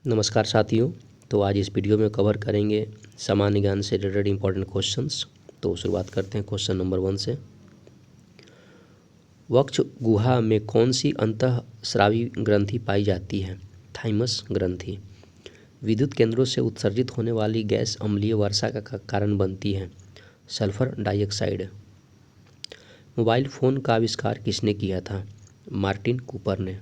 नमस्कार साथियों। तो आज इस वीडियो में कवर करेंगे सामान्य ज्ञान से रिलेटेड इंपॉर्टेंट क्वेश्चंस। तो शुरुआत करते हैं क्वेश्चन नंबर 1 से। वक्ष गुहा में कौन सी अंतःस्रावी ग्रंथि पाई जाती है? थाइमस ग्रंथि। विद्युत केंद्रों से उत्सर्जित होने वाली गैस अम्लीय वर्षा का कारण बनती है? Sulphur dioxide. मोबाइल फ़ोन का आविष्कार किसने किया था? मार्टिन कूपर ने।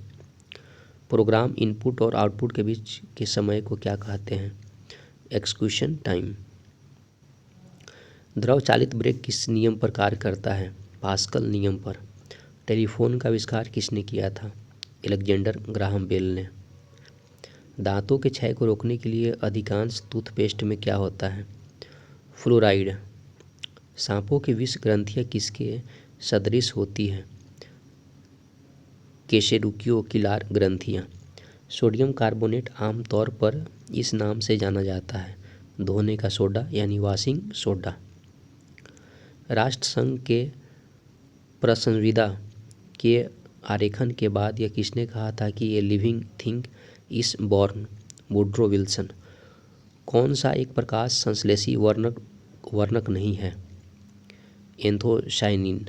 प्रोग्राम इनपुट और आउटपुट के बीच के समय को क्या कहते हैं? Execution time. द्रव चालित ब्रेक किस नियम पर कार्य करता है? पास्कल नियम पर। टेलीफोन का आविष्कार किसने किया था? अलेक्जेंडर ग्राहम बेल ने। दांतों के क्षय को रोकने के लिए अधिकांश टूथपेस्ट में क्या होता है? फ्लोराइड। सांपों की विष ग्रंथियाँ किसके सदृश होती हैं? केशेरुकियोकिलार ग्रंथियाँ। सोडियम कार्बोनेट आमतौर पर इस नाम से जाना जाता है? धोने का सोडा यानी वॉशिंग सोडा। राष्ट्रसंघ के प्रसंविदा के आरेखन के बाद यह किसने कहा था कि a living thing is born? Woodrow Wilson. कौन सा एक प्रकाश संश्लेषी वर्णक नहीं है? एंथोसायनिन।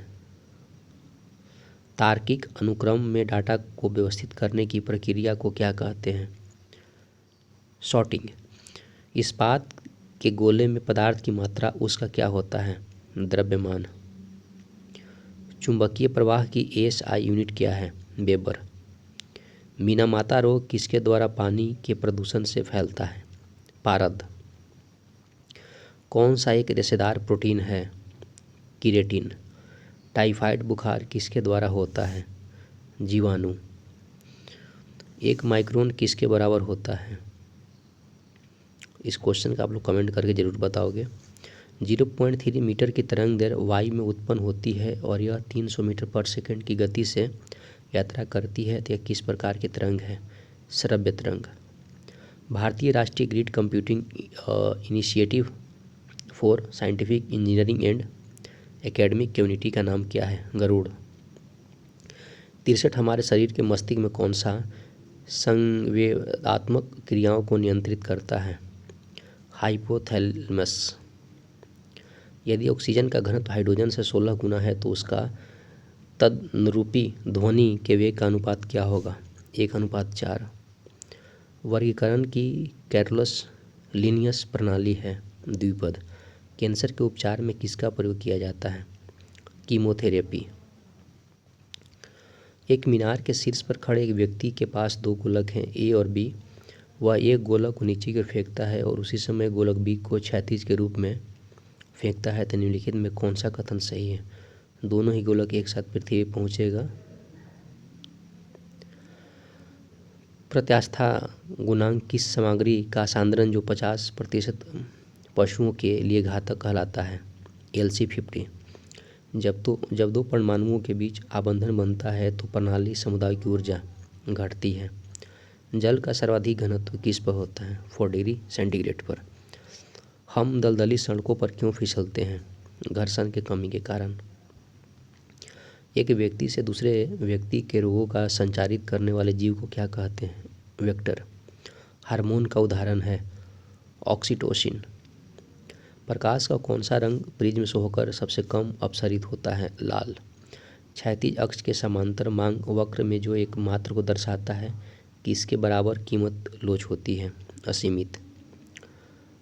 तार्किक अनुक्रम में डाटा को व्यवस्थित करने की प्रक्रिया को क्या कहते हैं? सॉर्टिंग। इस्पात के गोले में पदार्थ की मात्रा उसका क्या होता है? द्रव्यमान। चुंबकीय प्रवाह की एसआई यूनिट क्या है? वेबर। मीनामाता रोग किसके द्वारा पानी के प्रदूषण से फैलता है? पारद। कौन सा एक रेशेदार प्रोटीन है? कीरेटिन। टाइफाइड बुखार किसके द्वारा होता है? जीवाणु। एक माइक्रोन किसके बराबर होता है? इस क्वेश्चन का आप लोग कमेंट करके ज़रूर बताओगे। 0.3 मीटर की तरंग दैर्घ्य वायु में उत्पन्न होती है और यह 300 मीटर पर सेकंड की गति से यात्रा करती है। तो यह किस प्रकार की तरंग है? श्रव्य तरंग। भारतीय राष्ट्रीय grid computing initiative for scientific engineering and academic community का नाम क्या है? गरुड़। 63 हमारे शरीर के मस्तिष्क में कौन सा संवेदनात्मक क्रियाओं को नियंत्रित करता है? हाइपोथैलेमस। यदि ऑक्सीजन का घनत्व हाइड्रोजन से 16 गुना है तो उसका तदनुरूपी ध्वनि के वेग का अनुपात क्या होगा? 1:4। वर्गीकरण की कैरोलस लिनियस प्रणाली है? द्विपद। कैंसर के उपचार में किसका प्रयोग किया जाता है? कीमोथेरेपी। एक मीनार के शीर्ष पर खड़े एक व्यक्ति के पास 2 गोलक हैं, ए और बी। वह एक गोलक को नीचे की ओर फेंकता है और उसी समय गोलक बी को क्षैतिज के रूप में फेंकता है। तो निम्नलिखित में कौन सा कथन सही है? दोनों ही गोलक एक साथ पृथ्वी पर पहुंचेगा। प्रत्यास्था गुणांक किस सामग्री का सांद्रण जो 50% पशुओं के लिए घातक कहलाता है? Lc50। जब दो परमाणुओं के बीच आबंधन बनता है तो प्रणाली समुदाय की ऊर्जा घटती है। जल का सर्वाधिक घनत्व किस पर होता है? 4 डिग्री सेंटीग्रेड पर। हम दलदली सड़कों पर क्यों फिसलते हैं? घर्षण की कमी के कारण। एक व्यक्ति से दूसरे व्यक्ति के रोगों का संचारित करने वाले जीव को क्या कहते हैं? वेक्टर। हार्मोन का उदाहरण है ऑक्सीटोसिन। प्रकाश का कौन सा रंग प्रिज्म से होकर सबसे कम अपसरित होता है? लाल। क्षैतिज अक्ष के समांतर मांग वक्र में जो एक मात्र को दर्शाता है कि इसके बराबर कीमत लोच होती है? असीमित।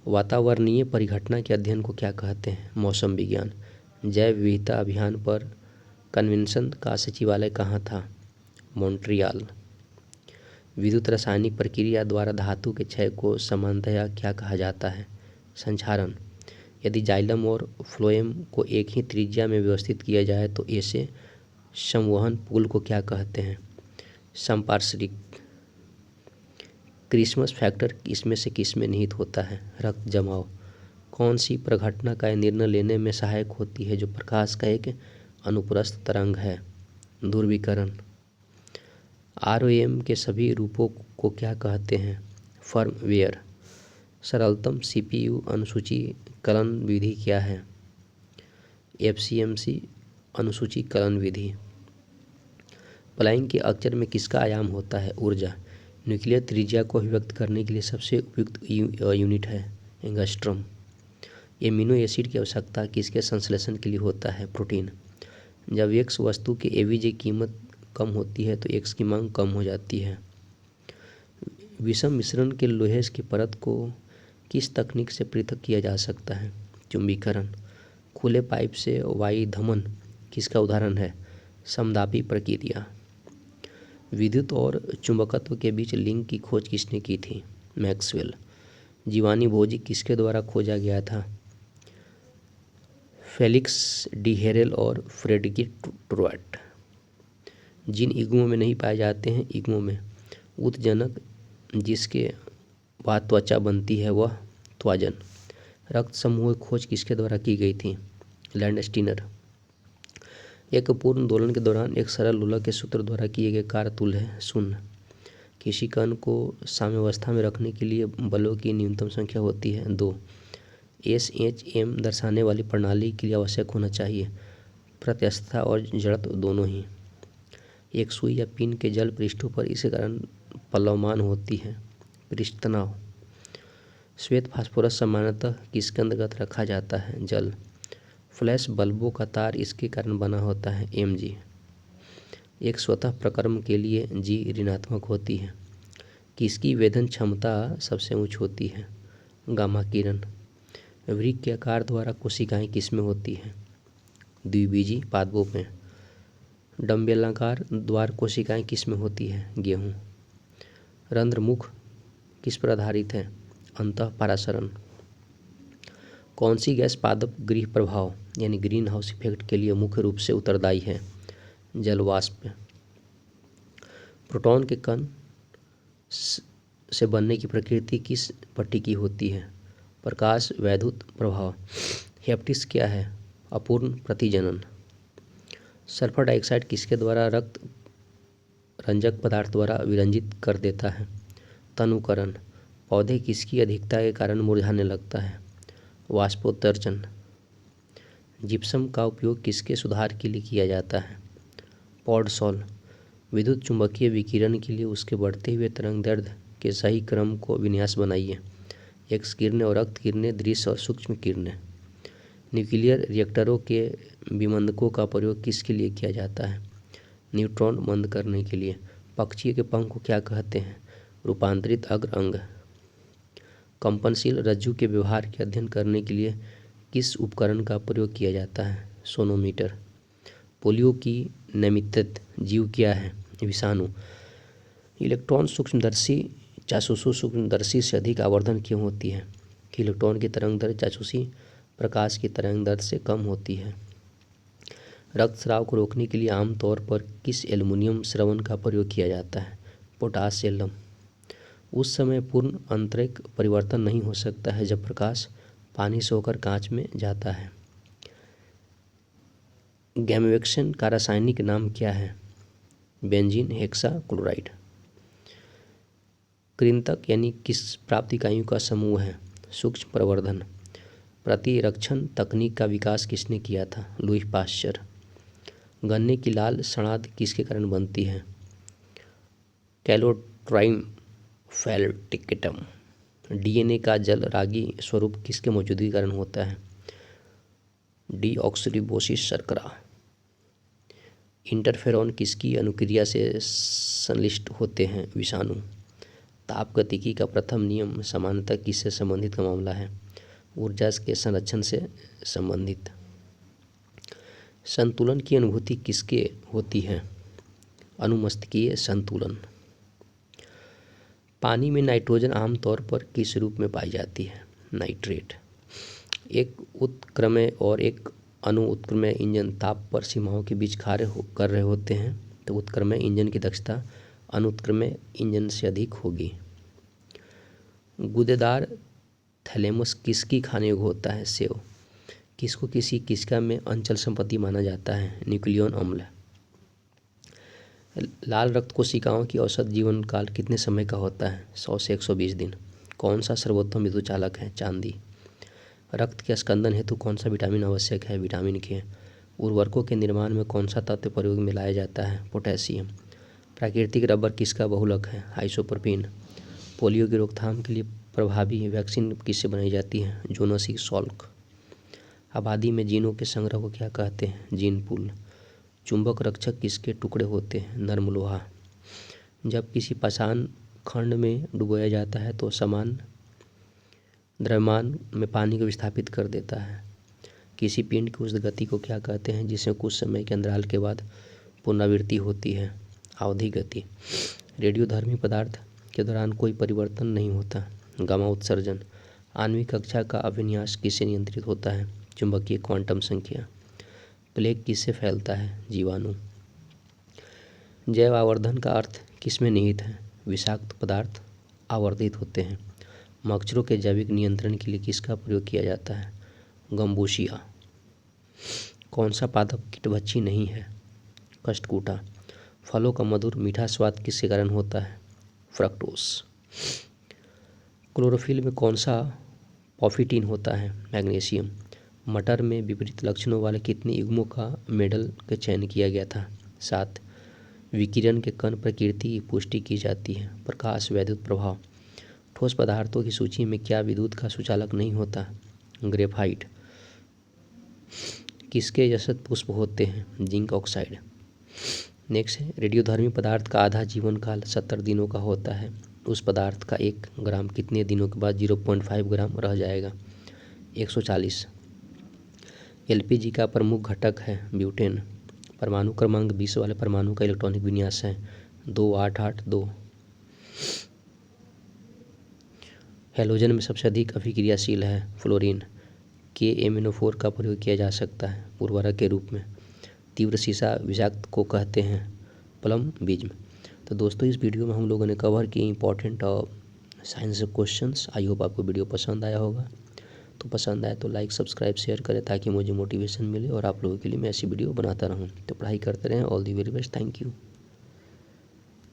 वातावरणीय परिघटना के अध्ययन को क्या कहते हैं? मौसम विज्ञान। जैव विविधता अभियान पर कन्वेंशन का सचिवालय कहाँ था? मॉन्ट्रियल। विद्युत रासायनिक प्रक्रिया द्वारा धातु के क्षय को सामान्यतया क्या कहा जाता है? संक्षारण। यदि जाइलम और फ्लोएम को एक ही त्रिज्या में व्यवस्थित किया जाए तो ऐसे संवहन पुल को क्या कहते हैं? संपार्श्विक। क्रिसमस फैक्टर इसमें से किस में निहित होता है? रक्त जमाव। कौन सी प्रघटना का निर्णय लेने में सहायक होती है जो प्रकाश का एक अनुप्रस्थ तरंग है? ध्रुवीकरण। ROM के सभी रूपों को क्या कहते हैं? फर्मवेयर। सरलतम CPU अनुसूचीकरण विधि क्या है? FCMC अनुसूचीकरण विधि। प्लैंक के अक्षर में किसका आयाम होता है? ऊर्जा। न्यूक्लियर त्रिज्या को अभिव्यक्त करने के लिए सबसे उपयुक्त यूनिट है एंगस्ट्रॉम। एमिनो एसिड की आवश्यकता किसके संश्लेषण के लिए होता है? प्रोटीन। जब एक्स वस्तु के एवीजे कीमत कम होती है तो एक्स की मांग कम हो जाती है। विषम मिश्रण के लोहे की परत को किस तकनीक से पृथक किया जा सकता है? चुंबकीकरण। खुले पाइप से वायु धमन किसका उदाहरण है? समदापी प्रक्रिया। विद्युत और चुंबकत्व के बीच लिंक की खोज किसने की थी? मैक्सवेल। जीवानी भोजी किसके द्वारा खोजा गया था? फेलिक्स डी हेरेल और फ्रेडरिक ट्रुएट। जिन इग्मों में नहीं पाए जाते हैं इग्मों में उत्जनक जिसके बाद त्वचा बनती है वह त्वजन। रक्त समूह खोज किसके द्वारा की गई थी? लैंडस्टीनर। एक पूर्ण दोलन के दौरान एक सरल लोलक के सूत्र द्वारा किए गए कार्य तुल्य है शून्य। किसी कण को साम्यावस्था में रखने के लिए बलों की न्यूनतम संख्या होती है 2। SHM दर्शाने वाली प्रणाली के लिए आवश्यक होना चाहिए प्रत्यस्थता और जड़त्व दोनों ही। एक सुई या पिन के जल पृष्ठों पर इसी कारण प्लवमान होती है पृष्ठ तनाव। श्वेत फास्फोरस सामान्यतः किसके अंतर्गत रखा जाता है? जल। फ्लैश बल्बों का तार इसके कारण बना होता है Mg। एक स्वतः प्रक्रम के लिए G ऋणात्मक होती है। किसकी वेधन क्षमता सबसे उच्च होती है? गामा किरण। वृक्क के आकार द्वारा कोशिकाएं किसमें होती हैं? द्विबीजी पादपों में। डंबेलाकार द्वार कोशिकाएं किसमें होती है? गेहूँ। रंध्रमुख किस पर आधारित है? अंतःपरासरण। कौन सी गैस पादप गृह प्रभाव यानी ग्रीन हाउस इफेक्ट के लिए मुख्य रूप से उत्तरदायी है? जलवाष्प। प्रोटॉन के कण से बनने की प्रकृति किस पट्टी की होती है? प्रकाश वैद्युत प्रभाव। हेप्टिस क्या है? अपूर्ण प्रतिजनन। सल्फर डाइऑक्साइड किसके द्वारा रक्त रंजक पदार्थ द्वारा विरंजित कर देता है? तनुकरण। पौधे किसकी अधिकता के कारण मुरझाने लगता है? वाष्पोत्सर्जन। जिप्सम का उपयोग किसके सुधार के लिए किया जाता है? पॉडसॉल। विद्युत चुंबकीय विकिरण के लिए उसके बढ़ते हुए तरंग दैर्ध्य के सही क्रम को विन्यास बनाइए। एक्स किरणें और रक्त किरणें, दृश्य और सूक्ष्म किरणें। न्यूक्लियर रिएक्टरों के विमंदकों का प्रयोग किसके लिए किया जाता है? न्यूट्रॉन मंद करने के लिए। पक्षी के पंख को क्या कहते हैं? रूपांतरित अग्र अंग। कंपनशील रज्जु के व्यवहार के अध्ययन करने के लिए किस उपकरण का प्रयोग किया जाता है? सोनोमीटर। पोलियो की नैमित्तिक जीव क्या है? विषाणु। इलेक्ट्रॉन सूक्ष्मदर्शी जासूसों सूक्ष्मदर्शी से अधिक आवर्धन क्यों होती है? इलेक्ट्रॉन की तरंग दर जासूसी प्रकाश की तरंग दर से कम होती है। रक्तस्राव को रोकने के लिए आमतौर पर किस एल्युमिनियम श्रवण का प्रयोग किया जाता है? पोटाशियम। उस समय पूर्ण आंतरिक परिवर्तन नहीं हो सकता है जब प्रकाश पानी से होकर कांच में जाता है। गैमेक्सेन का रासायनिक नाम क्या है? Benzene hexachloride. कृंतक यानी किस प्राप्त इकाइयों का समूह है? सूक्ष्म प्रवर्धन। प्रतिरक्षण तकनीक का विकास किसने किया था? Louis Pasteur. गन्ने की लाल सड़ाद किसके कारण बनती है? कैलोट्राइम फैल्टिकेटम। डीएनए का जल रागी स्वरूप किसके मौजूदगी के कारण होता है? डीऑक्सीरिबोसिस शर्करा। इंटरफेरॉन किसकी अनुक्रिया से संश्लिष्ट होते हैं? विषाणु। तापगतिकी का प्रथम नियम समानता किससे संबंधित का मामला है? ऊर्जा के संरक्षण से संबंधित। संतुलन की अनुभूति किसके होती है? अनुमस्तिष्कीय संतुलन। पानी में नाइट्रोजन आमतौर पर किस रूप में पाई जाती है? नाइट्रेट। एक उत्क्रमण और एक अनुत्क्रमण इंजन ताप पर सीमाओं के बीच कार्य कर रहे होते हैं तो उत्क्रमण इंजन की दक्षता अनुत्क्रमण इंजन से अधिक होगी। गूदेदार थैलेमस किसकी खाने योग्य होता है? सेव। किसको किसी कोशिका में अंचल संपत्ति माना जाता है? न्यूक्लियन अम्ल। लाल रक्त कोशिकाओं की औसत जीवन काल कितने समय का होता है? 100 से 120 दिन। कौन सा सर्वोत्तम विद्युत चालक है? चांदी। रक्त के स्कंदन हेतु कौन सा विटामिन आवश्यक है? विटामिन के। उर्वरकों के निर्माण में कौन सा तत्व प्रयोग में लाया जाता है? पोटेशियम। प्राकृतिक रबर किसका बहुलक है? आइसोप्रोपिन। पोलियो की रोकथाम के लिए प्रभावी वैक्सीन किससे बनाई जाती है? जोनासी सॉल्क। आबादी में जीनों के संग्रह को क्या कहते हैं? Gene pool. चुंबक रक्षक किसके टुकड़े होते हैं? नर्म लोहा। जब किसी पाषाण खंड में डुबोया जाता है तो समान द्रव्यमान में पानी को विस्थापित कर देता है। किसी पिंड की उस गति को क्या कहते हैं जिसमें कुछ समय के अंतराल के बाद पुनरावृत्ति होती है? आवधि गति। रेडियोधर्मी पदार्थ के दौरान कोई परिवर्तन नहीं होता। गामा उत्सर्जन। आणविक कक्षा का अभिन्यास किससे नियंत्रित होता है? चुंबकीय क्वांटम संख्या। प्लेग किससे फैलता है? जीवाणु। जैव आवर्धन का अर्थ किसमें निहित है? विषाक्त पदार्थ आवर्धित होते हैं। मच्छरों के जैविक नियंत्रण के लिए किसका प्रयोग किया जाता है? गम्बूसिया। कौन सा पादप कीटभक्षी नहीं है? कष्टकूटा। फलों का मधुर मीठा स्वाद किसके कारण होता है? फ्रक्टोस। क्लोरोफिल में कौन सा पॉफिटीन होता है? मैग्नीशियम। मटर में विपरीत लक्षणों वाले कितने युग्मों का मेडल का चयन किया गया था? 7। विकिरण के कण प्रकृति की पुष्टि की जाती है। प्रकाश वैद्युत प्रभाव। ठोस पदार्थों की सूची में क्या विद्युत का सुचालक नहीं होता? ग्रेफाइट। किसके जसत पुष्प होते हैं? Zinc oxide. नेक्स्ट है, रेडियोधर्मी पदार्थ का आधा जीवन काल 70 दिनों का होता है। उस पदार्थ का 1 ग्राम कितने दिनों के बाद 0.5 ग्राम रह जाएगा? 140। एलपीजी का प्रमुख घटक है ब्यूटेन। परमाणु क्रमांक 20 वाले परमाणु का इलेक्ट्रॉनिक विन्यास है 2882। हैलोजन में सबसे अधिक अभिक्रियाशील है फ्लोरीन। KMnO4 का प्रयोग किया जा सकता है उर्वरक के रूप में। तीव्र शीशा विषाक्त को कहते हैं प्लम बीज। तो दोस्तों, इस वीडियो में हम लोगों ने कवर किए important science questions. I hope आपको वीडियो पसंद आया होगा। तो पसंद आए तो लाइक सब्सक्राइब शेयर करें ताकि मुझे मोटिवेशन मिले और आप लोगों के लिए मैं ऐसी वीडियो बनाता रहूं। तो पढ़ाई करते रहें। All the very best. Thank you.